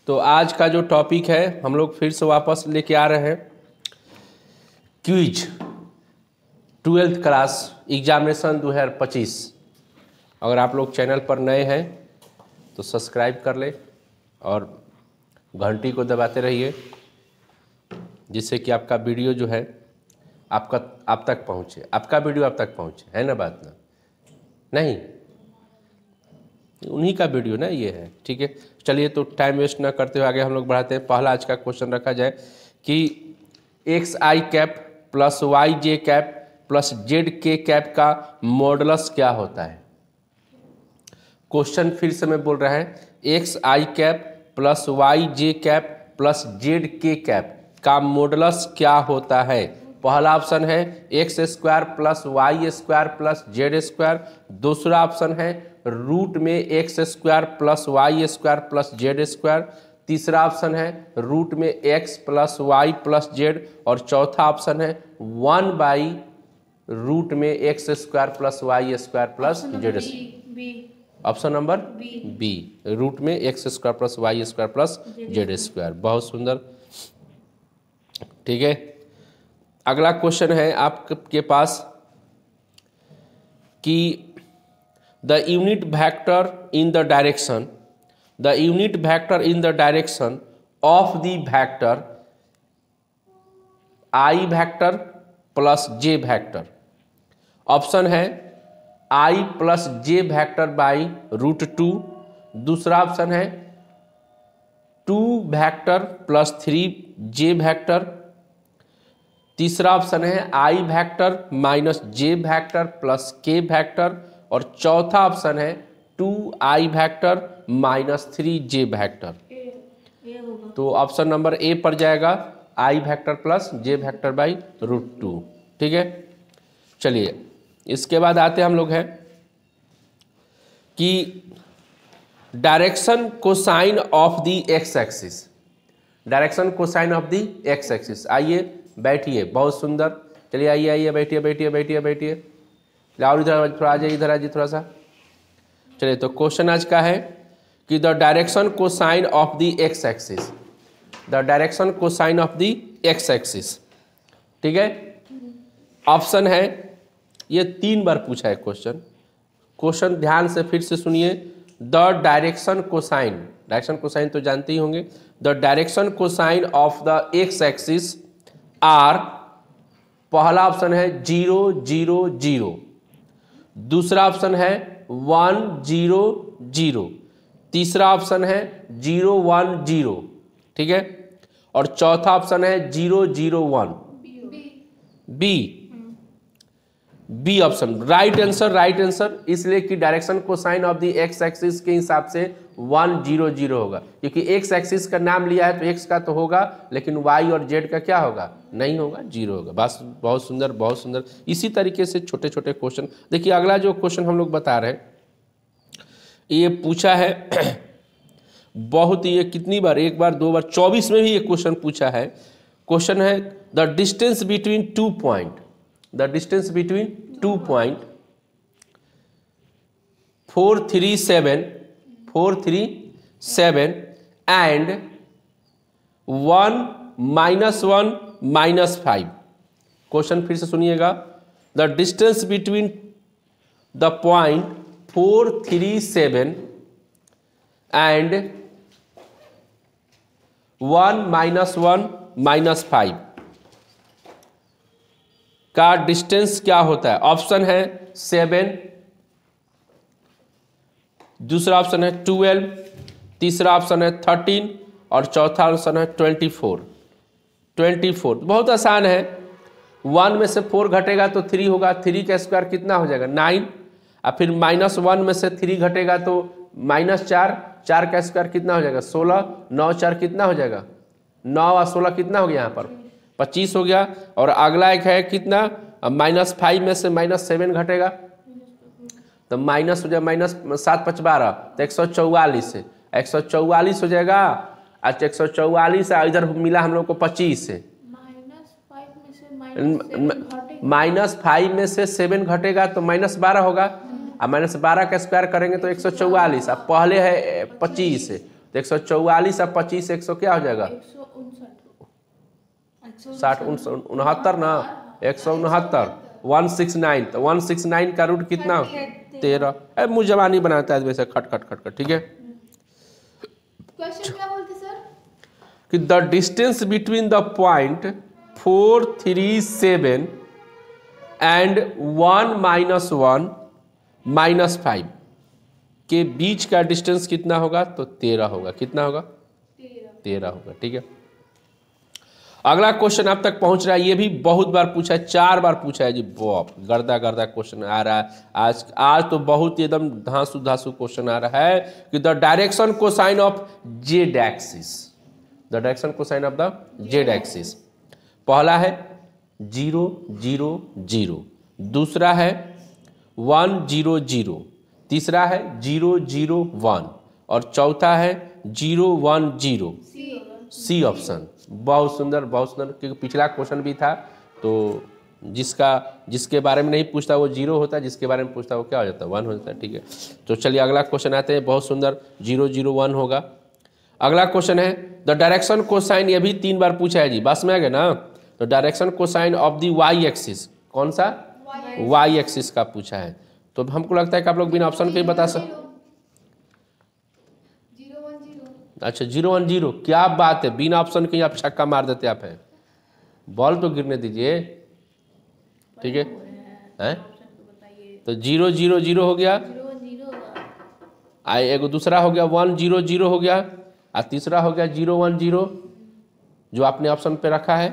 तो आज का जो टॉपिक है हम लोग फिर से वापस लेके आ रहे हैं क्विज 12th क्लास एग्जामिनेशन 2025। अगर आप लोग चैनल पर नए हैं तो सब्सक्राइब कर ले और घंटी को दबाते रहिए, जिससे कि आपका वीडियो जो है आप तक पहुँचे, आपका वीडियो आप तक पहुँचे, है ना बात ना? नहीं, उन्हीं का वीडियो ना ये है, ठीक है। चलिए तो टाइम वेस्ट ना करते हुए आगे हम लोग बढ़ाते हैं। पहला आज का क्वेश्चन रखा जाए कि x i cap plus y j cap plus z k cap का मॉडुलस क्या होता है। क्वेश्चन फिर से मैं बोल रहा है, x i cap plus y j cap plus z k cap का मॉडुलस क्या होता है। पहला ऑप्शन है x square plus y square plus z square. दूसरा ऑप्शन है रूट में x square plus y square plus z square. तीसरा ऑप्शन है रूट में x plus y plus z. और चौथा ऑप्शन है 1 बाई रूट में x square plus y square plus z square. Option number b, root में x square plus y square plus z square. बहुत सुंदर, ठीक है। अगला क्वेश्चन है आपके पास कि the unit vector in the direction of the vector i vector plus j vector. Option है i plus j vector by root 2। दूसरा ऑप्शन है 2 वेक्टर प्लस 3 जे वेक्टर। तीसरा ऑप्शन है i vector minus j vector plus k vector. और चौथा option है 2i vector minus 3j vector. तो option number A पर जाएगा i vector plus j vector by root 2, ठीक है। चलिए इसके बाद आते हम लोग हैं कि direction cosine of the x axis. Direction cosine of the x axis. आइए बैठिए, बहुत सुंदर। चलिए आइए बैठिए। और इधर थोड़ा आ जाइए, इधर आ जाइए थोड़ा सा। चलिए तो क्वेश्चन आज का है कि the direction cosine of the x axis. The direction cosine of the x axis, ठीक है। ऑप्शन है, ये 3 बार पूछा है क्वेश्चन ध्यान से फिर से सुनिए। द डायरेक्शन कोसाइन तो जानते ही होंगे। The direction cosine of the x axis are. पहला ऑप्शन है 0 0 0। दूसरा ऑप्शन है 1 0 0। तीसरा ऑप्शन है 0 1 0, ठीक है। और चौथा ऑप्शन है 0 0 1। B option right answer. इसलिए कि direction cosine of the x axis के हिसाब से 1 0 0 होगा, क्योंकि एक्स एक्सिस का नाम लिया है तो एक्स का तो होगा, लेकिन वाई और जेड का क्या होगा, नहीं होगा, 0 होगा। बस बहुत सुंदर। इसी तरीके से छोटे छोटे क्वेश्चन। देखिए अगला जो क्वेश्चन हम लोग बता रहे हैं, ये पूछा है बहुत ही, ये कितनी बार, 1 बार 2 बार, 24 में भी ये क्वेश्चन पूछा है। क्वेश्चन है the distance between 2 point 437 and 1 -1 -5। Question फिर से सुनिएगा। The distance between the point 437 and 1 -1 -5 का डिस्टेंस क्या होता है। ऑप्शन है 7। दूसरा ऑप्शन है 12। तीसरा ऑप्शन है 13। और चौथा ऑप्शन है 24। बहुत आसान है। 1 में से 4 घटेगा तो 3 होगा। 3 का स्क्वायर कितना हो जाएगा, 9। और फिर -1 में से 3 घटेगा तो -4। 4 का स्क्वायर कितना हो जाएगा, 16। 9 4 कितना हो जाएगा, 9 और 16 कितना हो गया, यहाँ पर 25 हो गया। और अगला एक है कितना, -5 में से -7 घटेगा तो माइनस हो जाएगा, -7 5 12 तो 144 से 144 हो जाएगा। अच्छा 144 इधर मिला हम लोग को 25 से। -5 में से 7 घटेगा तो -12 होगा। और -12 का स्क्वायर करेंगे तो 144। अब पहले है 25 से तो 144 और 25 100 क्या हो जाएगा 60 69 ना 169 169 तो 169 का रूट कितना 13। मुँह जवानी बनाता है वैसे खट खट खट खट। ठीक है, क्वेश्चन क्या बोलते सर कि the distance between the point 437 and 1 -1 -5 के बीच का डिस्टेंस कितना होगा तो 13 होगा। कितना होगा 13 होगा। ठीक है, अगला क्वेश्चन आप तक पहुंच रहा है, ये भी बहुत बार पूछा है, 4 बार पूछा है जी। बाप गर्दा गर्दा क्वेश्चन आ रहा है आज तो बहुत एकदम धांसू धांसू क्वेश्चन आ रहा है कि the direction cosine of Z axis, the direction cosine of the z axis. पहला है 0 0 0, दूसरा है 1 0 0, तीसरा है 0 0 1 और चौथा है 0 1 0। C option. बहुत सुंदर बहुत सुंदर, क्योंकि पिछला क्वेश्चन भी था तो जिसके बारे में नहीं पूछता वो 0 होता है, जिसके बारे में पूछता वो क्या हो जाता है 1 हो जाता है। ठीक है, तो चलिए अगला क्वेश्चन आते हैं, बहुत सुंदर 0 0 1 होगा। अगला क्वेश्चन है द डायरेक्शन कोसाइन, ये भी 3 बार पूछा है जी, बस में आ गया ना। तो direction cosine of the y axis, कौन सा वाई एक्सिस का पूछा है। तो हमको लगता है कि आप लोग बिना ऑप्शन के ही बता सकते। अच्छा 0 1 0, क्या बात है, बिना ऑप्शन के ही आप छक्का मार देते आप हैं। बॉल तो गिरने दीजिए। ठीक है, हैं तो 0 0 0 हो गया, एक दूसरा हो गया 1 0 0 हो गया, और तीसरा हो गया 0 1 0 जो आपने ऑप्शन पे रखा है,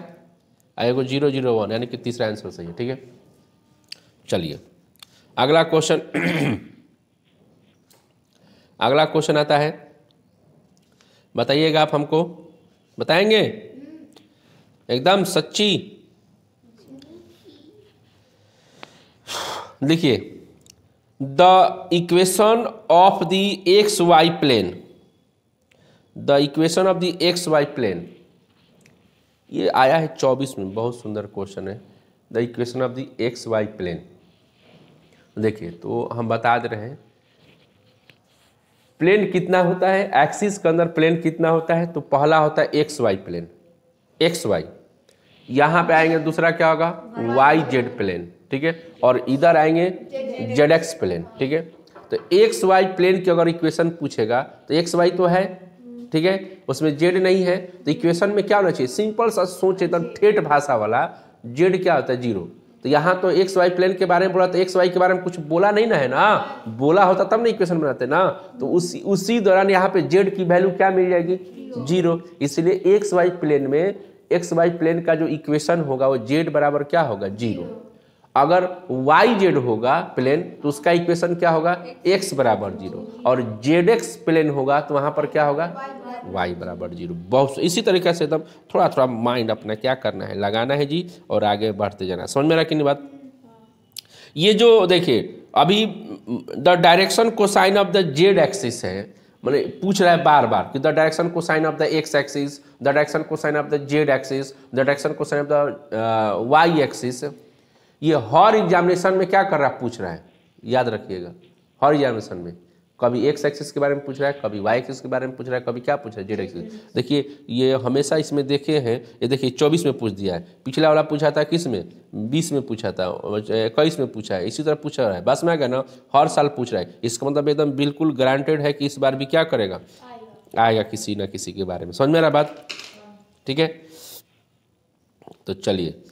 एगो 0 0 1, यानी कि तीसरा आंसर सही है। ठीक है, चलिए अगला क्वेश्चन अगला क्वेश्चन आता है, बताइएगा आप हमको बताएंगे एकदम सच्ची। देखिए the equation of the x y plane, the equation of the x y plane, ये आया है 24 में, बहुत सुंदर क्वेश्चन है। The equation of the x y plane, देखिए तो हम बता दे रहे हैं प्लेन कितना होता है, एक्सिस के अंदर प्लेन कितना होता है। तो पहला होता है x y plane, x y, यहाँ पे आएंगे दूसरा क्या होगा वाई जेड प्लेन। ठीक है, और इधर आएंगे जेड एक्स प्लेन। ठीक है, तो एक्स वाई प्लेन की अगर इक्वेशन पूछेगा तो एक्स वाई तो है, ठीक है, उसमें जेड नहीं है, तो इक्वेशन में क्या होना चाहिए, सिंपल सा सोच एकदम ठेठ भाषा वाला, जेड क्या होता है 0। तो यहाँ तो एक्स वाई प्लेन के बारे में बोला, तो एक्स वाई के बारे में कुछ बोला नहीं ना है ना, बोला होता तब ना इक्वेशन बनाते ना। तो उसी दौरान यहाँ पे जेड की वैल्यू क्या मिल जाएगी 0, इसलिए एक्स वाई प्लेन में एक्स वाई प्लेन का जो इक्वेशन होगा वो जेड बराबर क्या होगा 0। अगर वाई जेड होगा प्लेन तो उसका इक्वेशन क्या होगा एक्स बराबर 0, और जेड एक्स प्लेन होगा तो वहाँ पर क्या होगा वाई बराबर 0। बहुत इसी तरीके से एकदम थोड़ा थोड़ा माइंड अपना क्या करना है लगाना है जी, और आगे बढ़ते जाना। समझ में आ रहा कि नहीं बात। ये जो देखिए अभी the direction cosine of the z axis है, मैंने पूछ रहा है बार बार कि the direction cosine of the x axis, the direction cosine of the z axis, the direction cosine of the y axis. ये हर एग्जामिनेशन में क्या कर रहा है पूछ रहा है, याद रखिएगा। हर एग्जामिनेशन में कभी एक्स एक्सिस के बारे में पूछ रहा है, कभी वाई एक्सिस के बारे में पूछ रहा है, कभी क्या पूछ रहा है जेड एक्सिस। देखिए ये हमेशा इसमें देखे हैं, ये देखिए 24 में पूछ दिया है, पिछला वाला पूछा था किस में 20 में पूछा था, 21 में पूछा है, इसी तरह पूछ रहा है। बस में आ गया ना, हर साल पूछ रहा है। इसका मतलब एकदम बिल्कुल गारंटेड है कि इस बार भी क्या करेगा आएगा किसी ना किसी के बारे में। समझ में आ रहा बात, ठीक है। तो चलिए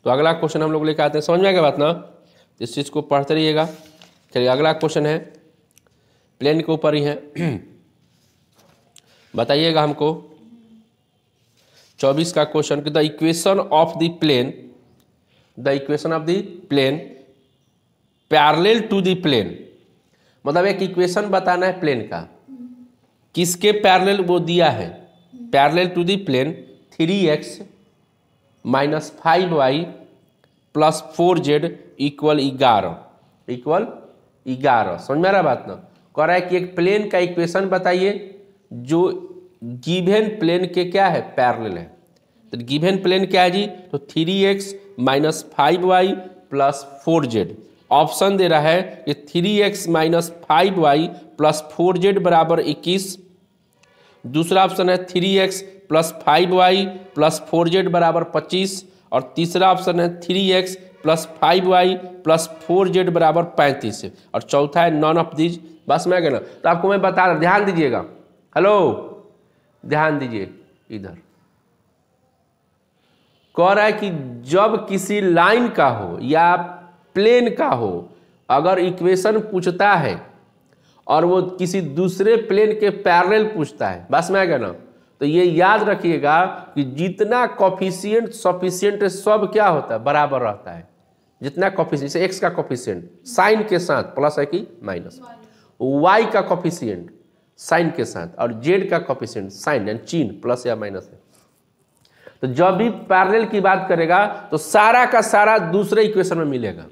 तो अगला क्वेश्चन हम लोग लेकर आते हैं। समझ में आ गया बात ना, इस चीज़ को पढ़ते रहिएगा। चलिए अगला क्वेश्चन है प्लेन के ऊपर ही है, बताइएगा हमको 24 का क्वेश्चन कि the equation of the plane, the equation of the plane parallel to the plane, मतलब एक इक्वेशन बताना है प्लेन का, किसके पैरेलल वो दिया है, parallel to the plane 3x minus 5y plus 4z equal 11। समझ में आ रहा बात ना। कह रहा है कि एक प्लेन का इक्वेशन बताइए जो गिवन प्लेन के क्या है पैरेलल है। तो गिवन प्लेन क्या है जी, तो 3x minus 5y plus 4z, option दे रहा है कि 3x minus 5y plus 4z बराबर 21। दूसरा ऑप्शन है 3x plus 5y plus 4z बराबर 25। और तीसरा ऑप्शन है 3x plus 5y plus 4z बराबर 35। और चौथा है नॉन ऑफ दीज। बस मैं कहना तो आपको मैं बता रहा, ध्यान दीजिएगा। हेलो, ध्यान दीजिए इधर। कह रहा है कि जब किसी लाइन का हो या प्लेन का हो, अगर इक्वेशन पूछता है और वो किसी दूसरे प्लेन के पैरेलल पूछता है, बस मैं कहना, तो ये याद रखिएगा कि जितना कॉफिशिएंट सफिशिएंट सब क्या होता है, बराबर रहता है। जितना कॉफिशिएंट, जैसे एक्स का कॉफिशिएंट साइन के साथ प्लस है कि माइनस, वाई का कॉफिशिएंट साइन के साथ, और जेड का कॉफिशिएंट साइन यानी चिन्ह प्लस या माइनस है। तो जब भी पैरेलल की बात करेगा तो सारा का सारा दूसरे इक्वेशन में मिलेगा।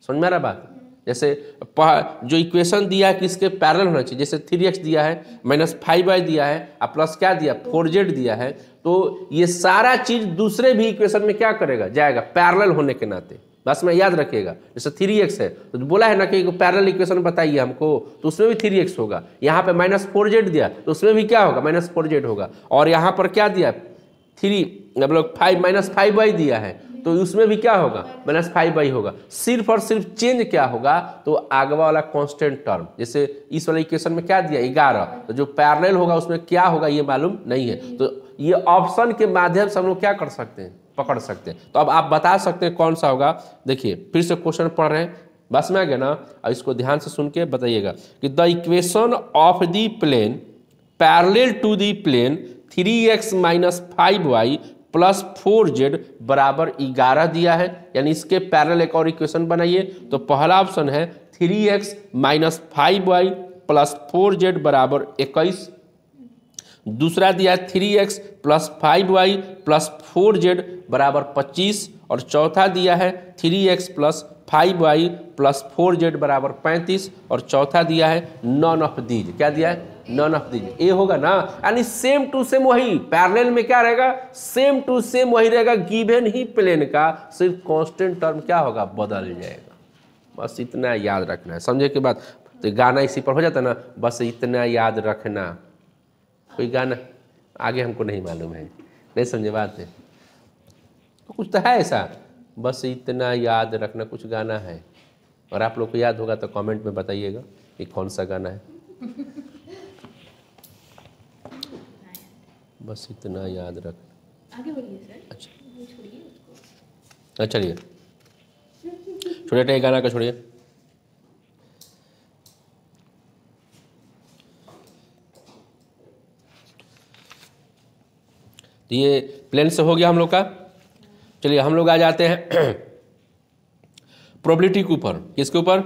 समझ में आ रहा बात? जैसे जो इक्वेशन दिया है किसके पैरेलल होना चाहिए, जैसे 3x दिया है माइनस 5y दिया है और प्लस क्या दिया 4z दिया है, तो ये सारा चीज दूसरे भी इक्वेशन में क्या करेगा, जाएगा पैरेलल होने के नाते। बस में याद रखिएगा, जैसे 3x है तो बोला है ना कि पैरेलल इक्वेशन बताइए हमको, तो उसमें भी 3x होगा। यहाँ पे माइनस 4z दिया तो उसमें भी क्या होगा, माइनस 4z होगा। और यहाँ पर क्या दिया 3 मतलब 5 माइनस 5y दिया है तो उसमें भी क्या होगा, माइनस 5y होगा। सिर्फ और सिर्फ चेंज क्या होगा, तो आगे वाला कांस्टेंट टर्म, जैसे इस वाले इक्वेशन में क्या दिया 11, तो जो पैरेलल होगा उसमें क्या होगा ये मालूम नहीं है। तो ये ऑप्शन के माध्यम से हम लोग क्या कर सकते हैं, पकड़ सकते हैं। तो अब आप बता सकते हैं कौन सा होगा। देखिए फिर से क्वेश्चन पढ़ रहे हैं, बस में आ गया ना, और इसको ध्यान से सुन के बताइएगा कि the equation of the plane parallel to the plane 3x minus 5y plus 4z बराबर 11 दिया है, यानी इसके पैरेलल एक और इक्वेशन बनाइए। तो पहला ऑप्शन है 3x minus 5y plus 4z बराबर 21। दूसरा दिया है 3x plus 5y plus 4z बराबर 25। और चौथा दिया है 3x plus 5y plus 4z बराबर 35। और चौथा दिया है नॉन ऑफ दीज। क्या दिया है, नॉन ऑफ दीज। ए होगा ना, यानी सेम टू सेम वही, पैरेलल में क्या रहेगा, सेम टू सेम वही रहेगा गिवन ही प्लेन का, सिर्फ कांस्टेंट टर्म क्या होगा, बदल जाएगा। बस इतना याद रखना है, समझे के बाद तो गाना इसी पर हो जाता ना, बस इतना याद रखना। कोई गाना आगे हमको नहीं मालूम है, नहीं समझे बात है, तो कुछ तो है ऐसा, बस इतना याद रखना, कुछ गाना है। और आप लोग को याद होगा तो कमेंट में बताइएगा कि कौन सा गाना है। बस इतना याद रखना। आगे बोलिए सर। अच्छा छोड़िए उसको। चलिए छोड़िए, गाना का छोड़िए। तो ये प्लेन से हो गया हम लोग का। चलिए हम लोग आ जाते हैं प्रोबेबिलिटी के ऊपर। किसके ऊपर,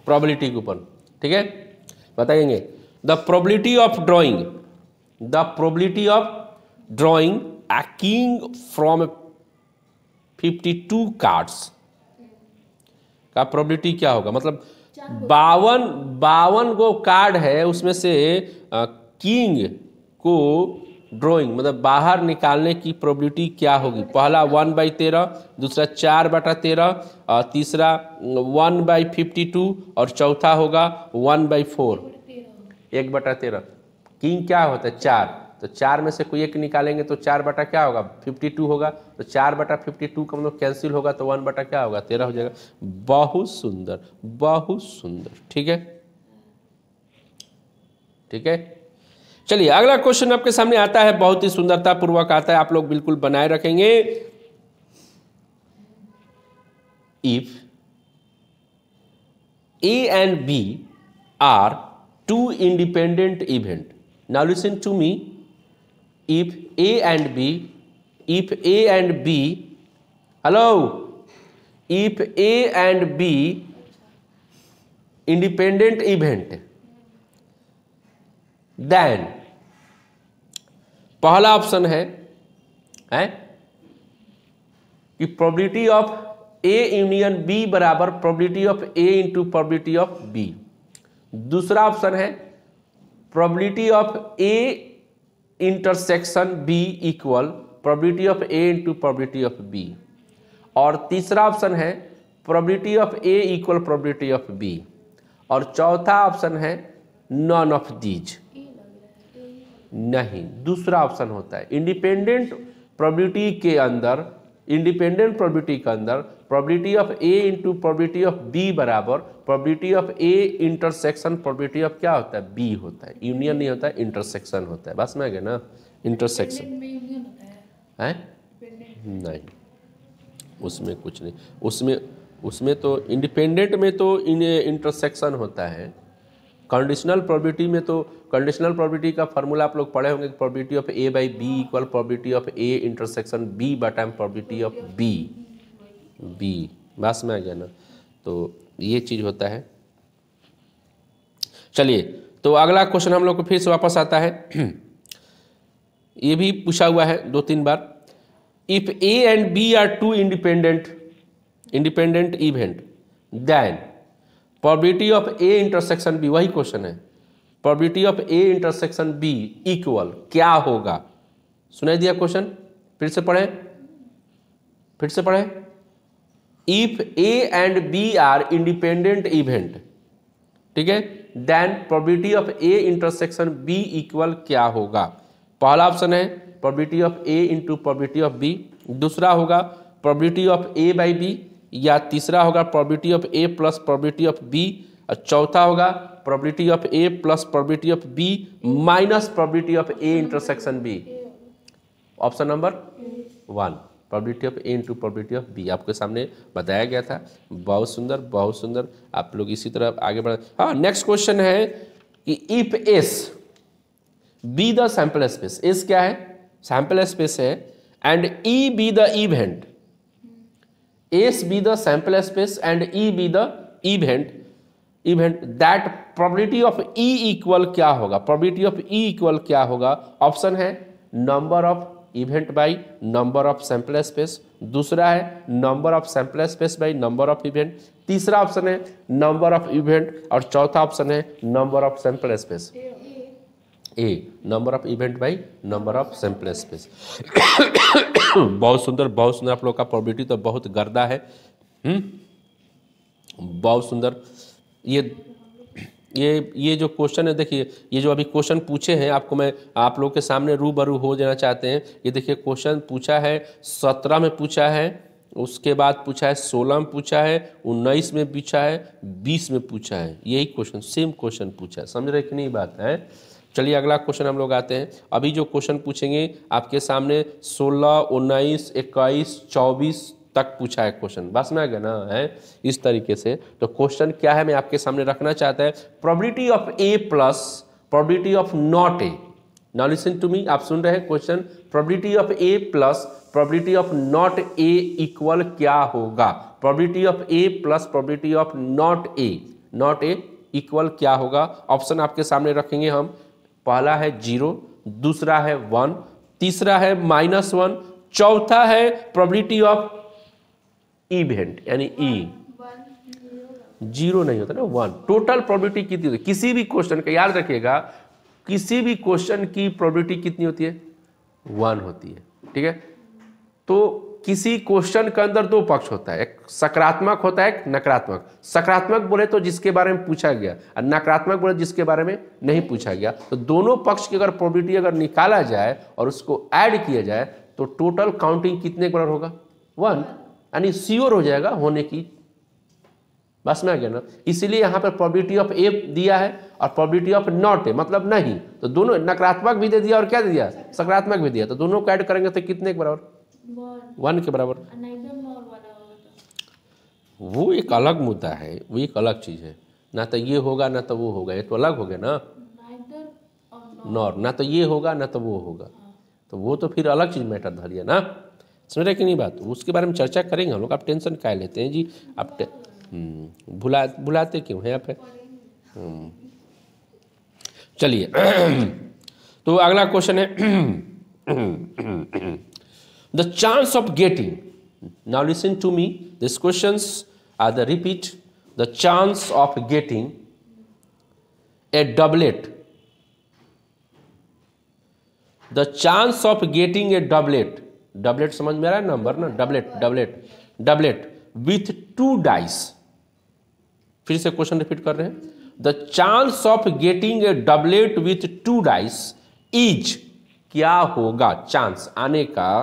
प्रोबेबिलिटी के ऊपर। ठीक है, बताएंगे the probability of drawing, the probability of drawing a king from 52 cards का प्रोबेबिलिटी क्या होगा, मतलब 52 गो कार्ड है, उसमें से किंग को ड्राइंग मतलब बाहर निकालने की प्रोबेबिलिटी क्या होगी। पहला 1/13, दूसरा 4/13, तीसरा 1/52 और चौथा होगा 1/4, 1/13। किंग क्या होता है 4, तो 4 में से कोई एक निकालेंगे तो 4 बटा क्या होगा 52 होगा, तो 4/52 का मतलब कैंसिल होगा तो 1 बटा क्या होगा 13 हो जाएगा। बहुत सुंदर, बहुत सुंदर। ठीक है, ठीक है। चलिए अगला क्वेश्चन आपके सामने आता है, बहुत ही सुंदरता पूर्वक आता है, आप लोग बिल्कुल बनाए रखेंगे। If A and B are two independent event, now listen to me, if A and B, hello, if A and B independent event, then पहला ऑप्शन है कि probability of A union B बराबर probability of A into probability of B। दूसरा option है probability of A intersection B equal probability of A into probability of B। और तीसरा option है probability of a equal probability of B, और चौथा option है none of these. नहीं, दूसरा ऑप्शन होता है इंडिपेंडेंट प्रोबेबिलिटी के अंदर, इंडिपेंडेंट प्रोबेबिलिटी के अंदर probability of A into probability of B बराबर probability of A intersection probability of क्या होता है, बी होता है। यूनियन नहीं होता है, इंटरसेक्शन होता है। बस में आ गया ना, इंटरसेक्शन है नहीं, उसमें कुछ नहीं, उसमें तो इंडिपेंडेंट में तो इंटरसेक्शन होता है। कंडीशनल प्रोबेबिलिटी में तो, कंडीशनल प्रोबेबिलिटी का फार्मूला आप लोग पढ़े होंगे, probability of A by B equal probability of A intersection B बटा प्रोबेबिलिटी ऑफ बी। बस में आ गया ना, तो ये चीज़ होता है। चलिए, तो अगला क्वेश्चन हम लोग को फिर से वापस आता है। ये भी पूछा हुआ है 2-3 बार। If A and B are two independent event, then probability of A intersection B, वही क्वेश्चन है, probability of A intersection B equal क्या होगा। सुनाई दिया क्वेश्चन, फिर से पढ़े। If A and B are independent event, ठीक है, then probability of A intersection B equal क्या होगा। पहला ऑप्शन है probability of A into probability of B, दूसरा होगा probability of A by B, या तीसरा होगा probability of A plus probability of B, और चौथा होगा probability of A plus probability of B minus probability of A intersection B. Option number 1 probability of A into probability of B आपके सामने बताया गया था। बहुत सुंदर, बहुत सुंदर। आप लोग इसी तरह आगे बढ़। हाँ, नेक्स्ट क्वेश्चन है कि if S be the sample space, S क्या है, सैंपल स्पेस है, and E be the event, S be the sample space and E be the event, that probability of E equal क्या होगा, probability of E equal क्या होगा। Option है number of event by number of sample space, दूसरा है number of sample space by number of event, तीसरा option है number of event, और चौथा ऑप्शन है number of sample space. A number of event by number of sample space. बहुत सुंदर, बहुत सुंदर। आप लोग का प्रोबेबिलिटी तो बहुत गर्दा है। बहुत सुंदर। ये जो क्वेश्चन है, देखिए, ये जो अभी क्वेश्चन पूछे हैं आपको, मैं आप लोग के सामने रूबरू हो जाना चाहते हैं। ये देखिए, क्वेश्चन पूछा है 17 में पूछा है, उसके बाद पूछा है 16 में पूछा है, 19 में पूछा है, 20 में पूछा है। यही क्वेश्चन, सेम क्वेश्चन पूछा है। समझ रहे कि नहीं बात है। चलिए, अगला क्वेश्चन हम लोग आते हैं। अभी जो क्वेश्चन पूछेंगे आपके सामने 16, 19, 21, 24 तक पूछा है क्वेश्चन। बस में आ गया ना, है इस तरीके से। तो क्वेश्चन क्या है मैं आपके सामने रखना चाहता है, probability of A plus probability of not A. Now listen to me, आप सुन रहे हैं question, probability of A plus probability of not A equal क्या होगा। Probability of A plus probability of not A equal क्या होगा। Option आपके सामने रखेंगे हम। पहला है 0, दूसरा है 1, तीसरा है -1, चौथा है प्रोबेबिलिटी ऑफ इवेंट यानी ई। 0 नहीं होता ना, 1। टोटल प्रोबेबिलिटी कितनी होती है किसी भी क्वेश्चन का, याद रखिएगा, किसी भी क्वेश्चन की प्रोबेबिलिटी कितनी होती है, 1 होती है। ठीक है, तो किसी क्वेश्चन के अंदर 2 पक्ष होता है, एक सकारात्मक होता है, एक नकारात्मक। सकारात्मक बोले तो जिसके बारे में पूछा गया, और नकारात्मक बोले जिसके बारे में नहीं पूछा गया। तो दोनों पक्ष की अगर प्रोबेबिलिटी अगर निकाला जाए और उसको ऐड किया जाए तो टोटल काउंटिंग कितने के बराबर होगा, 1, यानी श्योर हो जाएगा होने की। बस में आ गया ना। इसीलिए यहाँ पर प्रोबेबिलिटी ऑफ ए दिया है और प्रोबेबिलिटी ऑफ नॉट ए मतलब नहीं, तो दोनों नकारात्मक भी दे दिया और क्या दे दिया, सकारात्मक भी दिया। तो दोनों को ऐड करेंगे तो कितने के बराबर, 1 के बराबर। वो एक अलग मुद्दा है, वो एक अलग चीज है। ना तो ये होगा ना तो वो होगा, ये तो अलग हो गया ना। नॉर ना तो ये होगा ना तो वो होगा, तो वो तो फिर अलग चीज मैटर धरिए ना। समझ रहे कि नहीं बात, उसके बारे में चर्चा करेंगे हम लोग। आप टेंशन क्या लेते हैं जी, आप भुलाते क्यों हैं आप। चलिए, तो अगला क्वेश्चन है the chance of getting. Now listen to me, this questions are the repeat. The chance of getting a doublet, the chance of getting a doublet, doublet समझ में आ रहा है नंबर ना, डबलेट विथ 2 डाइस। फिर से question repeat कर रहे हैं, the chance of getting a doublet with 2 dice is, क्या होगा चांस आने का।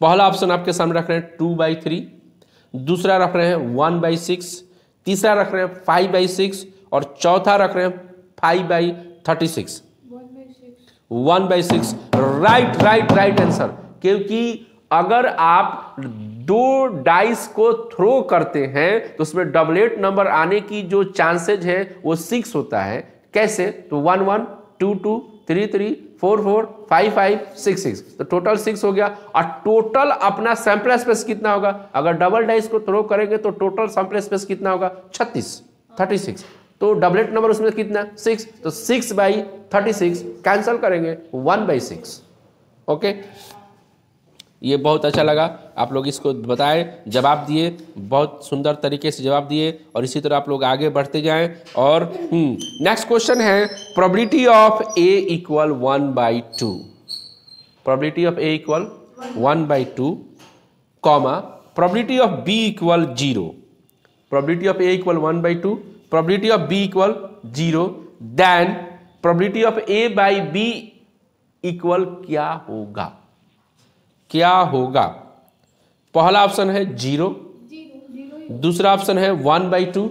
पहला ऑप्शन आपके सामने रख रहे हैं 2/3, दूसरा रख रहे हैं 1/6, तीसरा रख रहे हैं 5/6 और चौथा रख रहे हैं 5/36। 1/6 राइट आंसर। क्योंकि अगर आप 2 डाइस को थ्रो करते हैं तो उसमें डबलेट नंबर आने की जो चांसेज है वो 6 होता है। कैसे? तो 1 1 2 2 3 3 4 4 5 5 6 6, तो टोटल 6 हो गया। और टोटल अपना सैंपल स्पेस कितना होगा? अगर डबल डाइस को थ्रो करेंगे तो टोटल सैंपल स्पेस कितना होगा? 36। तो डबलेट नंबर उसमें कितना? 6, तो 6/36 कैंसिल करेंगे 1/6। ओके, ये बहुत अच्छा लगा, आप लोग इसको बताएं, जवाब दिए, बहुत सुंदर तरीके से जवाब दिए और इसी तरह आप लोग आगे बढ़ते जाएं। और नेक्स्ट क्वेश्चन है probability of A equal 1/2, probability of A equal 1/2 comma probability of B equal 0, probability of A equal 1/2, probability of B equal 0, then probability of A/B equal क्या होगा? क्या होगा? पहला ऑप्शन है 0, दूसरा ऑप्शन है 1/2,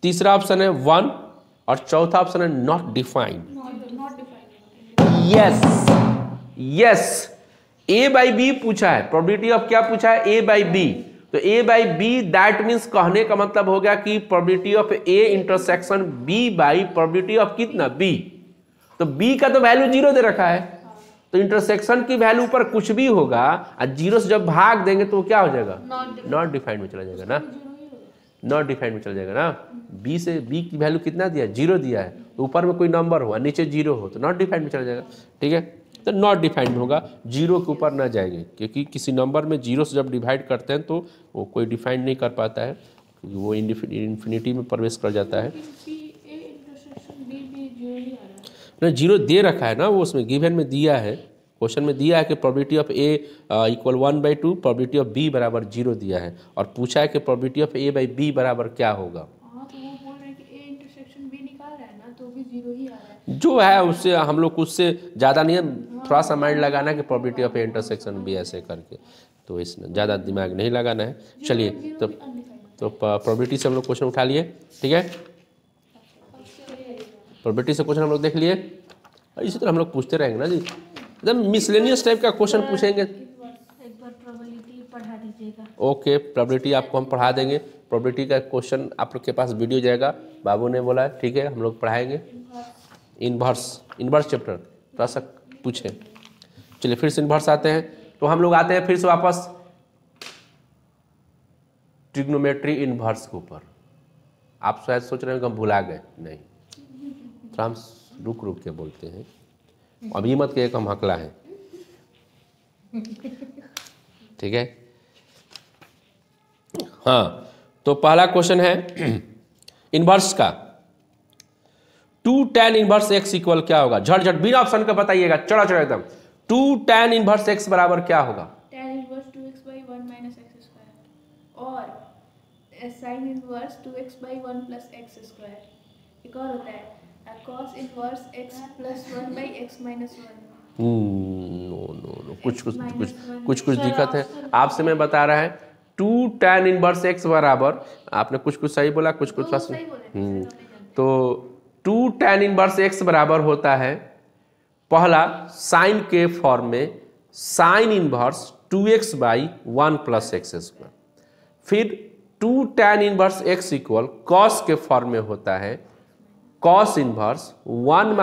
तीसरा ऑप्शन है 1 और चौथा ऑप्शन है नॉट डिफाइंड। यस, A/B पूछा है, प्रोबेबिलिटी ऑफ क्या पूछा है? A/B। तो A/B दैट मीन्स कहने का मतलब हो गया कि probability of A intersection B by probability of कितना? B। तो B का तो वैल्यू 0 दे रखा है, तो इंटरसेक्शन की वैल्यू पर कुछ भी होगा और 0 से जब भाग देंगे तो क्या हो जाएगा? नॉट डिफाइंड में चला जाएगा ना, नॉट डिफाइंड में चला जाएगा ना। B से B की वैल्यू कितना दिया? 0 दिया है, तो ऊपर में कोई नंबर हो नीचे 0 हो तो नॉट डिफाइंड में चला जाएगा। ठीक है, तो नॉट डिफाइंड में होगा, 0 के ऊपर ना जाएंगे, क्योंकि किसी नंबर में 0 से जब डिवाइड करते हैं तो वो कोई डिफाइंड नहीं कर पाता है, क्योंकि वो इन्फिनिटी में प्रवेश कर जाता है। ना 0 दे रखा है ना, वो उसमें गिवन में दिया है, क्वेश्चन में दिया है कि probability of A equal 1/2, probability of B बराबर 0 दिया है और पूछा है कि प्रोबेबिलिटी ऑफ A/B बराबर क्या होगा। हाँ, तो वो बोल रहे हैं कि A इंटरसेक्शन B निकाल रहा है ना, तो भी 0 ही आ रहा है। जो है उससे हम लोग उससे ज़्यादा नहीं है, थोड़ा सा माइंड लगाना है कि probability of A intersection B ऐसे करके, तो इसमें ज़्यादा दिमाग नहीं लगाना है। चलिए, तो प्रोबेबिलिटी से हम लोग क्वेश्चन उठा लिए। ठीक है, प्रोबेबिलिटी से क्वेश्चन हम लोग देख लिए, इसी तरह हम लोग पूछते रहेंगे ना जी, एकदम मिसलेनियस टाइप का क्वेश्चन पूछेंगे। एक बार प्रोबेबिलिटी पढ़ा दीजिएगा। ओके, प्रोबेबिलिटी आपको हम पढ़ा देंगे, प्रोबेबिलिटी का क्वेश्चन आप लोग के पास वीडियो जाएगा, बाबू ने बोला है, ठीक है, हम लोग पढ़ाएंगे। इनवर्स चैप्टर थोड़ा सा पूछे। चलिए फिर से इनवर्स आते हैं, तो हम लोग आते हैं फिर से वापस ट्रिग्नोमेट्री इनवर्स के ऊपर। आप शायद सोच रहे हैं कि हम भुला गए, नहीं, थोड़ा हम रुक के बोलते हैं, अभी मत के हम हकला है। ठीक है, हाँ, तो पहला क्वेश्चन है इनवर्स का, 2 tan इनवर्स x इक्वल क्या होगा? झट बिना ऑप्शन का बताइएगा, चढ़ा एकदम। 2 tan इनवर्स x बराबर क्या होगा? tan इनवर्स 2x/1 - x² और sin इनवर्स 2x/1 + x²। एक और होता है cos inverse x + 1/x - 1। No, कुछ दिक्कत है आपसे, मैं बता रहा है 2 tan इनवर्स x बराबर, आपने कुछ सही बोला, कुछ तो 2 tan इनवर्स x बराबर होता है, पहला साइन के फॉर्म में साइन इनवर्स 2x/1 + x², फिर 2 tan inverse x equal cos के फॉर्म में होता है cos inverse 1 -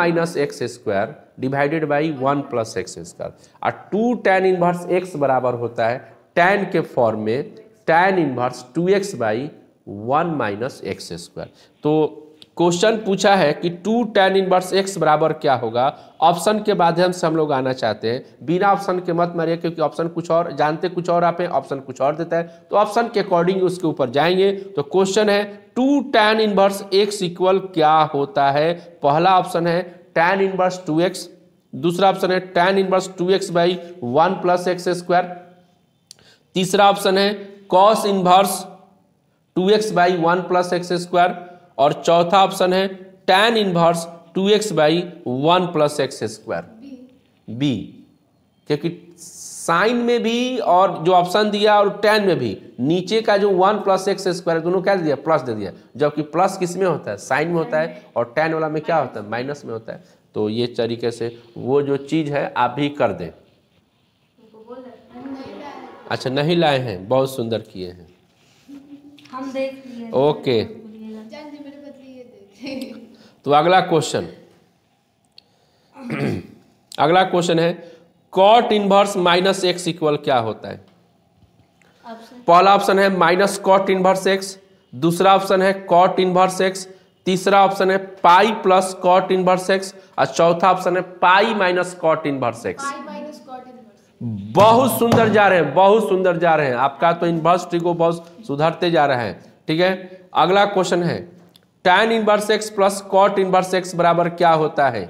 x² divided by 1 + x², और 2 tan इनवर्स x बराबर होता है tan के फॉर्म में tan इनवर्स 2x/1 - x²। तो क्वेश्चन पूछा है कि 2 tan इनवर्स x बराबर क्या होगा, ऑप्शन के माध्यम से हम लोग आना चाहते हैं, बिना ऑप्शन के मत मारिए, क्योंकि ऑप्शन कुछ और जानते, कुछ और आप हैं, ऑप्शन कुछ और देता है, तो ऑप्शन के अकॉर्डिंग उसके ऊपर जाएंगे। तो क्वेश्चन है 2 tan इनवर्स x इक्वल क्या होता है? पहला ऑप्शन है tan इनवर्स 2x, दूसरा ऑप्शन है tan इनवर्स 2x/1 + x², तीसरा ऑप्शन है cos inverse 2x by 1 plus x square, और चौथा ऑप्शन है tan inverse 2x by 1 plus x square. B, क्योंकि साइन में भी और जो ऑप्शन दिया और tan में भी नीचे का जो 1 प्लस एक्स स्क्वायर दोनों क्या दे दिया, प्लस दे दिया, जबकि प्लस किस में होता है, साइन में होता है, और tan वाला में क्या होता है, माइनस में होता है। तो ये तरीके से वो जो चीज़ है आप भी कर दें। अच्छा नहीं लाए हैं, बहुत सुंदर किए हैं, हम देख लिए। ओके। तो अगला क्वेश्चन अगला क्वेश्चन है cot inverse minus x equal क्या होता है। पहला ऑप्शन है माइनस कॉट इनवर्स एक्स, दूसरा ऑप्शन है कॉट इनवर्स एक्स, तीसरा ऑप्शन है pi plus cot inverse x, और चौथा ऑप्शन है pi minus cot inverse x. बहुत सुंदर जा रहे हैं, बहुत सुंदर जा रहे हैं, आपका तो इनवर्स ट्रिगो बहुत सुधरते जा रहे हैं। ठीक है, अगला क्वेश्चन है tan inverse x plus cot inverse x बराबर क्या होता है।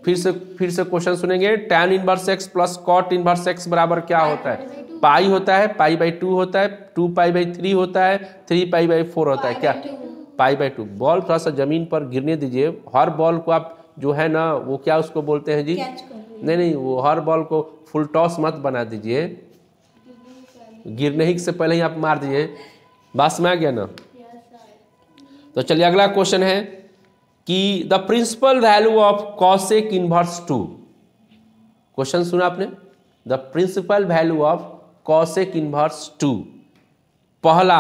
फिर से क्वेश्चन सुनेंगे। tan inverse x plus cot inverse x बराबर क्या होता है। पाई होता है, पाई बाई 2 होता है, 2 पाई बाई 3 होता है, 3 पाई बाई 4 होता है, क्या पाई बाई 2। बॉल थोड़ा सा जमीन पर गिरने दीजिए, हर बॉल को आप जो है ना वो क्या उसको बोलते हैं जी, नहीं, वो हर बॉल को फुल टॉस मत बना दीजिए, गिरने ही से पहले ही आप मार दीजिए, बात में आ गया ना। तो चलिए अगला क्वेश्चन है कि the principal value of cosec inverse 2। Question सुना आपने, the principal value of cosec inverse 2। पहला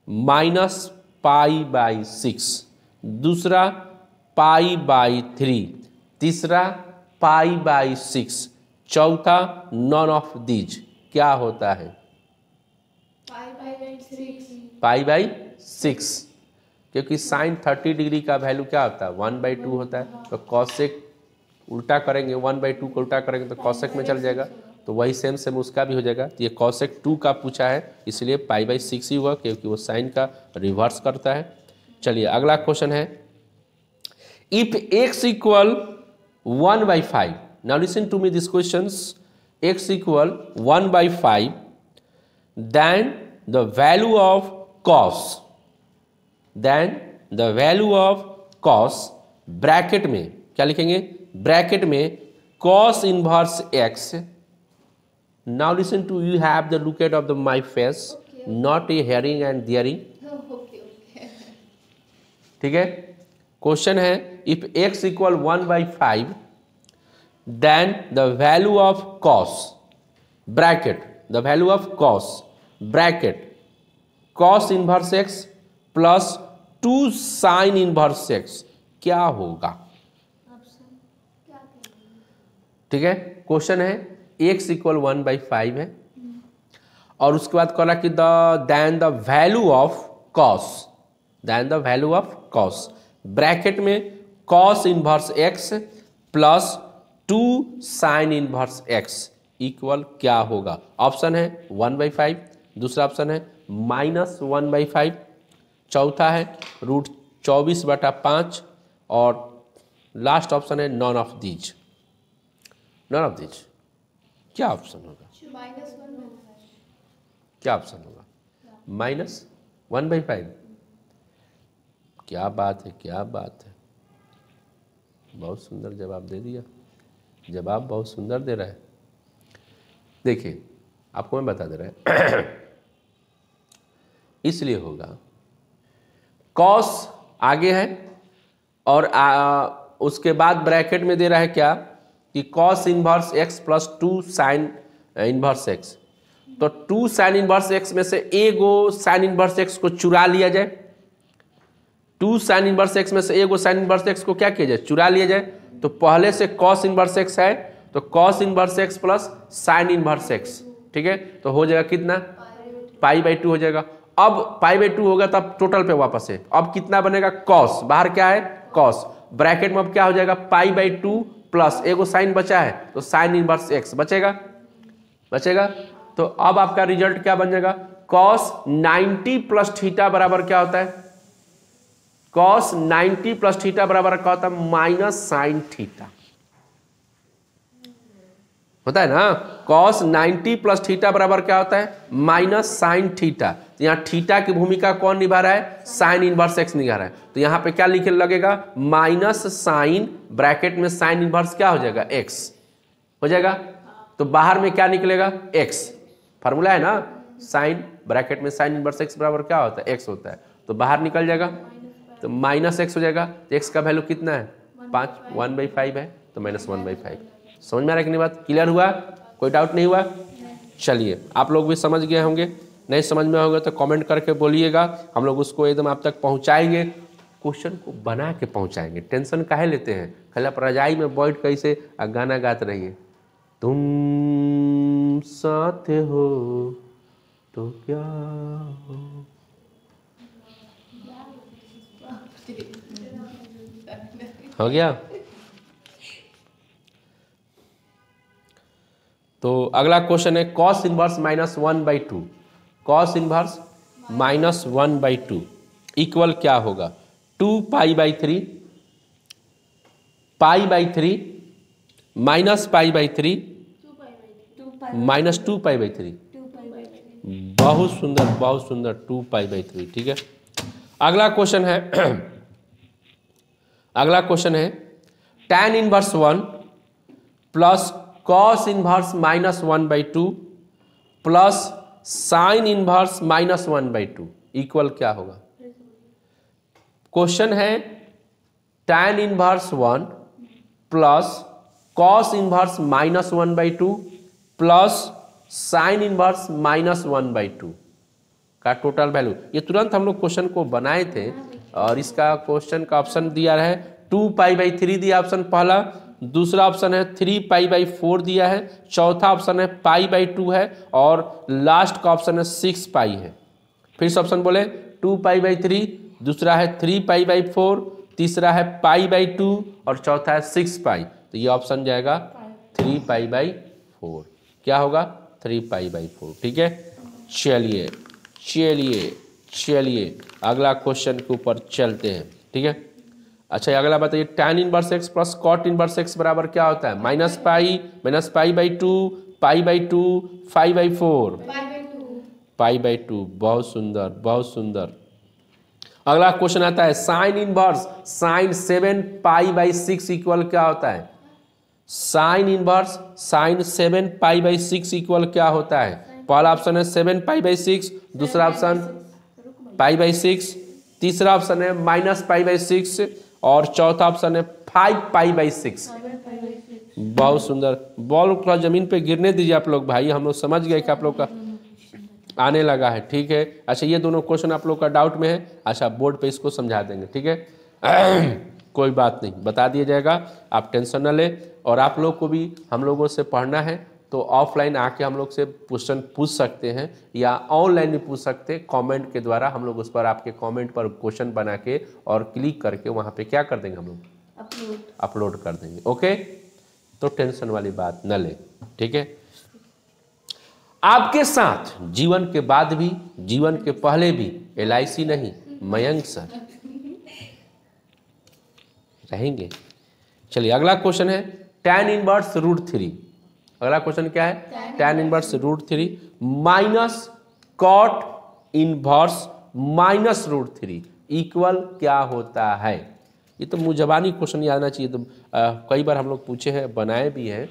माइनस पाई बाई 6, दूसरा पाई बाई 3, तीसरा पाई बाई 6, चौथा नॉन ऑफ दीज क्या होता है। पाई बाई 6, क्योंकि साइन 30 डिग्री का वैल्यू क्या होता है 1/2 होता है, तो कॉसेक उल्टा करेंगे 1/2 को उल्टा करेंगे तो कॉसेक में चल जाएगा, तो वही सेम सेम उसका भी हो जाएगा। तो ये कॉसेक 2 का पूछा है इसलिए पाई बाई 6 ही हुआ, क्योंकि वो साइन का रिवर्स करता है। चलिए अगला क्वेश्चन है if x equal 1/5, now listen to me this questions, x equal 1/5 then the value of cos, then the value of cos bracket में क्या लिखेंगे, ब्रैकेट में cos inverse x। Now listen to, you have the look at of the my face, not a hearing and dearing. ठीक है, question है if x equal 1/5 then the value of cos bracket, the value of cos bracket cos inverse x plus 2 sine inverse x क्या होगा। ठीक है, question है x equal 1/5 है और उसके बाद कहा कि then the value of cos, then the value of cos bracket में cos inverse x plus 2 sine inverse x equal क्या होगा। ऑप्शन है 1/5, दूसरा ऑप्शन है -1/5, चौथा है √24/5 और लास्ट ऑप्शन है none of these. None of these क्या ऑप्शन होगा, क्या ऑप्शन होगा, -1/5। क्या बात है, क्या बात है, बहुत सुंदर जवाब दे दिया, जवाब बहुत सुंदर दे रहा है। देखिए आपको मैं बता दे रहा है इसलिए होगा cos आगे है और उसके बाद ब्रैकेट में दे रहा है क्या कि cos inverse x plus 2 sine inverse x। तो 2 साइन इनवर्स x में से एगो साइन इनवर्स x को चुरा लिया जाए, 2 साइन इनवर्स x में से एगो साइन इनवर्स x को क्या किया जाए, चुरा लिया जाए। तो पहले से cos इनवर्स x है तो cos inverse x plus sign inverse x, ठीक है, तो हो जाएगा कितना π/2 हो जाएगा। अब π/2 होगा तब टोटल पे वापस है, अब कितना बनेगा cos, बाहर क्या है cos, ब्रैकेट में अब क्या हो जाएगा π/2 प्लस एगो साइन बचा है तो साइन इनवर्स x बचेगा, बचेगा। तो अब आपका रिजल्ट क्या बन जाएगा cos 90 प्लस थीटा बराबर क्या होता है, cos 90 प्लस थीटा बराबर क्या होता है माइनस साइन थीटा। होता है ना। कॉस 90 प्लस थीटा बराबर क्या होता है, माइनस साइन थीटा। तो यहाँ थीटा की भूमिका कौन निभा रहा है, साइन इनवर्स एक्स निभा रहा है। तो यहाँ पे क्या लिखे लगेगा, माइनस साइन, ब्रैकेट में साइन इनवर्स क्या हो जाएगा, एक्स हो जाएगा। तो बाहर में क्या निकलेगा, एक्स। फार्मूला है ना, साइन ब्रैकेट में साइन इनवर्स एक्स बराबर क्या होता है, एक्स होता है। तो बाहर निकल जाएगा तो माइनस एक्स हो जाएगा। तो एक्स का वैल्यू कितना है, 5, 1/5 है, तो -1/5। समझ में आ रहा है कि नहीं बात, क्लियर हुआ, कोई डाउट नहीं हुआ। चलिए आप लोग भी समझ गए होंगे, नहीं समझ में होगा तो कमेंट करके बोलिएगा, हम लोग उसको एकदम आप तक पहुंचाएंगे, क्वेश्चन को बना के पहुंचाएंगे। टेंशन काहे लेते हैं, खाली आप रजाई में बैठ कैसे गाना गाते रहिए, तुम साथ हो तो क्या हो। हो गया। तो अगला क्वेश्चन है cos inverse -1/2। Cos inverse -1/2 equal क्या होगा, 2π/3 π/3 -π/3 -2π/3। बहुत सुंदर बहुत सुंदर, 2π/3 ठीक है। अगला क्वेश्चन है अगला क्वेश्चन है tan inverse 1 plus cos inverse -1/2 plus sine inverse -1/2 equal क्या होगा। क्वेश्चन है tan inverse 1 plus cos inverse -1/2 plus sine inverse -1/2 का टोटल वैल्यू। ये तुरंत हम लोग क्वेश्चन को बनाए थे और इसका क्वेश्चन का ऑप्शन दिया है 2π/3 दिया ऑप्शन पहला, दूसरा ऑप्शन है 3π/4 दिया है, चौथा ऑप्शन है π/2 है और लास्ट का ऑप्शन है 6π है। फिर से ऑप्शन बोले 2π/3, दूसरा है 3π/4, तीसरा है π/2 और चौथा है 6π। तो ये ऑप्शन जाएगा 3π/4। क्या होगा, 3π/4 ठीक है। चलिए चलिए चलिए अगला क्वेश्चन के ऊपर चलते हैं, ठीक है। अच्छा अगला बताइए tan inverse x plus cot inverse x बराबर क्या होता है, -π/2 π/2 5/4 π/2। बहुत सुंदर बहुत सुंदर। अगला क्वेश्चन आता है साइन इनवर्स साइन 7π/6 इक्वल क्या होता है, साइन इनवर्स साइन 7π/6 इक्वल क्या होता है। पहला ऑप्शन है 7π/6, दूसरा ऑप्शन π/6, तीसरा ऑप्शन है -π/6 और चौथा ऑप्शन है 5π/6। बहुत सुंदर। बॉल थोड़ा जमीन पे गिरने दीजिए आप लोग भाई, हम लोग समझ गए कि आप लोग का आने लगा है, ठीक है। अच्छा ये दोनों क्वेश्चन आप लोग का डाउट में है, अच्छा बोर्ड पे इसको समझा देंगे, ठीक है। कोई बात नहीं, बता दिया जाएगा, आप टेंशन न लें। और आप लोग को भी हम लोगों से पढ़ना है तो ऑफलाइन आके हम लोग से क्वेश्चन पूछ सकते हैं या ऑनलाइन भी पूछ सकते हैं, कमेंट के द्वारा हम लोग उस पर आपके कमेंट पर क्वेश्चन बना के और क्लिक करके वहाँ पे क्या कर देंगे, हम लोग अपलोड कर देंगे। ओके, तो टेंशन वाली बात न ले, ठीक है। आपके साथ जीवन के बाद भी, जीवन के पहले भी LIC नहीं मयंक सर रहेंगे। चलिए अगला क्वेश्चन है tan इनवर्स √3। अगला क्वेश्चन क्या है, tan inverse √3 minus cot inverse -√3 equal क्या होता है। ये तो मुजबानी क्वेश्चन याद आना चाहिए, तो कई बार हम लोग पूछे हैं, बनाए भी हैं,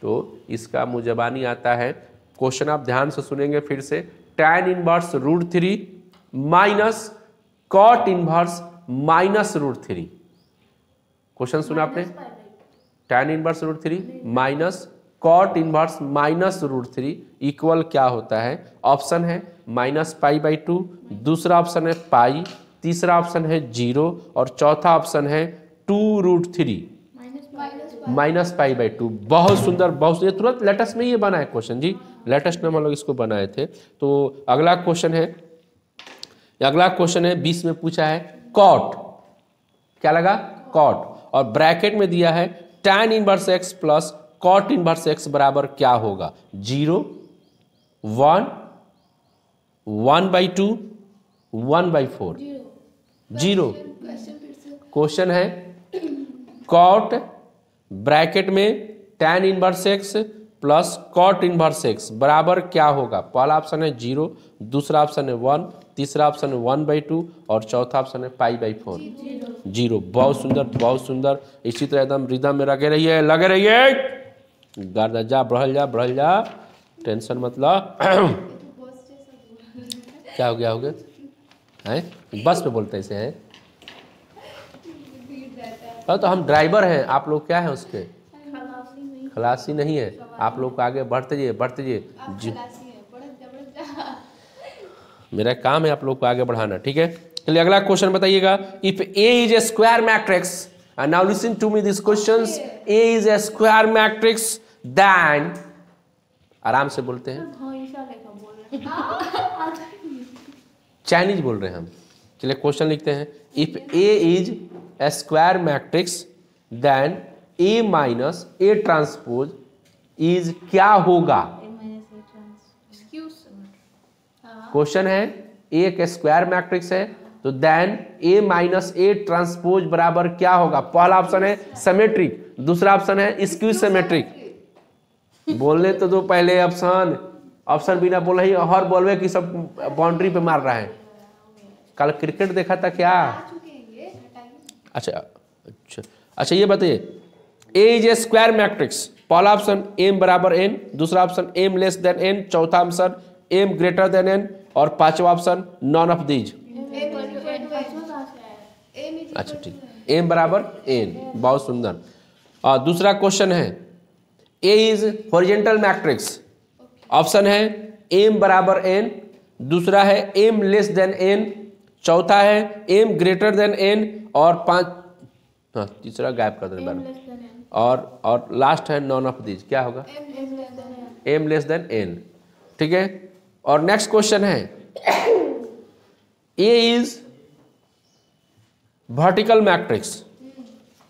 तो इसका मुजबानी आता है। क्वेश्चन आप ध्यान से सुनेंगे फिर से, tan inverse √3 minus cot inverse -√3। Question सुना आपने, tan inverse √3 minus cot inverse -√3 equal क्या होता है। ऑप्शन है -π/2, दूसरा ऑप्शन है पाई, तीसरा ऑप्शन है 0 और चौथा ऑप्शन है 2√3 -π/2। बहुत सुंदर बहुत सुंदर, तुरंत लेटेस्ट में ये बना है क्वेश्चन जी, लेटेस्ट में हम लोग इसको बनाए थे। तो अगला क्वेश्चन है, अगला क्वेश्चन है 20 में पूछा है कॉट, क्या लगा, कॉट, और ब्रैकेट में दिया है tan inverse x plus cot inverse x बराबर क्या होगा, 0 1 1/2 1/4 0। क्वेश्चन है कॉट ब्रैकेट में tan inverse x plus cot inverse x बराबर क्या होगा? पहला ऑप्शन है 0, दूसरा ऑप्शन है 1, तीसरा ऑप्शन है 1/2 और चौथा ऑप्शन है π/4। 0। बहुत सुंदर, बहुत सुंदर। इसी तरह एकदम रिदम में लगे रहिए, लगे रहिए। गर्दा जा, बढ़ल जा, बढ़ल जा, टेंशन मतलब। क्या हो गया, हो गया हैं? बस पे बोलते ऐसे हैं। तो हम ड्राइवर हैं, आप लोग क्या हैं उसके? खलासी नहीं है। आप लोग आगे बढ़ते जाइए, बढ़ते जाइए। मेरा काम है आप लोग को आगे बढ़ाना, ठीक है। चलिए अगला क्वेश्चन बताइएगा। If A is a square matrix, now listen to me this questions. A is a square matrix then, आराम से बोलते हैं, चाइनीज बोल रहे हैं हम। चलिए क्वेश्चन लिखते हैं। If A is a square matrix then A minus A transpose is क्या होगा? क्वेश्चन है ए एक स्क्वायर मैट्रिक्स है तो then A minus A transpose बराबर क्या होगा? पहला ऑप्शन है सिमेट्रिक, दूसरा ऑप्शन है स्क्यू सिमेट्रिक। बोलने तो दो पहले ऑप्शन, ऑप्शन बिना बोले ही हर बोलवे की सब बाउंड्री पे मार रहा है। कल क्रिकेट देखा था क्या? अच्छा अच्छा अच्छा, ये बताइए A is a square matrix, पहला ऑप्शन एम बराबर एन, दूसरा option m less than n, चौथा option m greater than n और पांचवा ऑप्शन नॉन ऑफ दीज। अच्छा ठीक, एम बराबर एन। बहुत सुंदर। और दूसरा क्वेश्चन है ए इज हॉरिजॉन्टल मैट्रिक्स, ऑप्शन है एम बराबर एन, दूसरा है एम लेस देन एन, चौथा है एम ग्रेटर देन एन और तीसरा गायब कर देना और लास्ट है नॉन ऑफ दीज। क्या होगा? एम लेस देन एन, ठीक है। और नेक्स्ट क्वेश्चन है ए इज वर्टिकल मैट्रिक्स,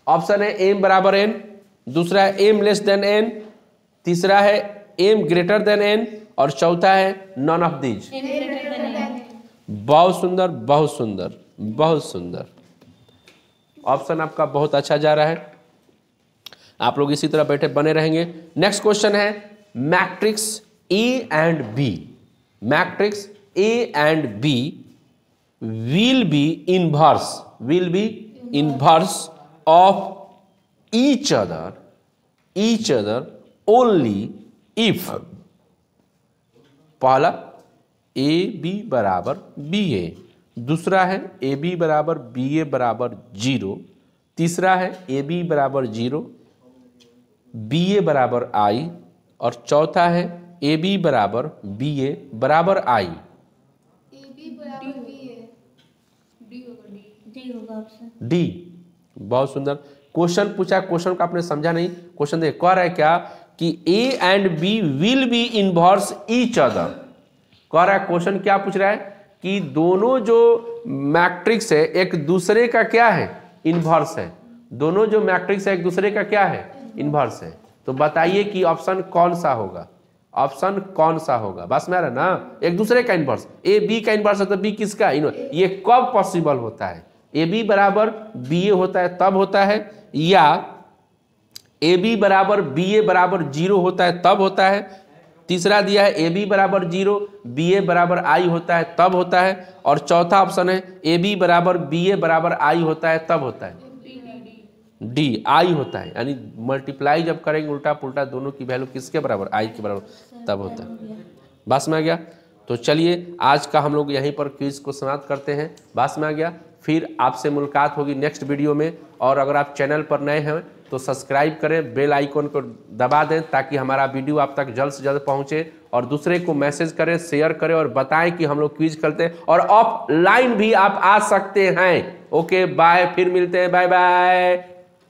ऑप्शन है एम बराबर एन, दूसरा है एम लेस देन एन, तीसरा है एम ग्रेटर देन एन और चौथा है नॉन ऑफ दीज। बहुत सुंदर, बहुत सुंदर, बहुत सुंदर। ऑप्शन आपका बहुत अच्छा जा रहा है। आप लोग इसी तरह बैठे बने रहेंगे। नेक्स्ट क्वेश्चन है matrix A and B, matrix A and B will be inverse of each other only if पहला ए बी बराबर बी ए, दूसरा है ए बी बराबर बी ए बराबर 0, तीसरा है ए बी बराबर 0, बी ए बराबर आई और चौथा है ए बी बराबर बी ए बराबर आई। डी। बहुत सुंदर क्वेश्चन पूछा। क्वेश्चन को आपने समझा नहीं। क्वेश्चन देखिए, कह रहा है क्या कि A and B will be inverse each other. कह रहा है क्वेश्चन क्या पूछ रहा है कि दोनों जो मैट्रिक्स है एक दूसरे का क्या है? इनवर्स है। दोनों जो मैट्रिक्स है एक दूसरे का क्या है? इनवर्स है। तो बताइए कि ऑप्शन कौन सा होगा? ऑप्शन कौन सा होगा? बस में आ रहा ना, एक दूसरे का इनवर्स। ए बी का इनवर्स है तो बी किसका? ये कब पॉसिबल होता है? ए बी बराबर बी ए होता है तब होता है, या ए बी बराबर बी ए बराबर 0 होता है तब होता है। तीसरा दिया है ए बी बराबर 0 बी ए बराबर आई होता है तब होता है, और चौथा ऑप्शन है ए बी बराबर बी ए बराबर आई होता है तब होता है। डी आई होता है, यानी मल्टीप्लाई जब करेंगे उल्टा पुल्टा दोनों की वैल्यू किसके बराबर? आई के बराबर तब होता है। बस में आ गया? तो चलिए आज का हम लोग यहीं पर क्विज को समाप्त करते हैं। बस में आ गया? फिर आपसे मुलाकात होगी नेक्स्ट वीडियो में। और अगर आप चैनल पर नए हैं तो सब्सक्राइब करें, बेल आइकन को दबा दें ताकि हमारा वीडियो आप तक जल्द से जल्द पहुंचे, और दूसरे को मैसेज करें, शेयर करें और बताएं कि हम लोग क्विज करते हैं। और ऑफलाइन भी आप आ सकते हैं। ओके बाय, फिर मिलते हैं, बाय बाय।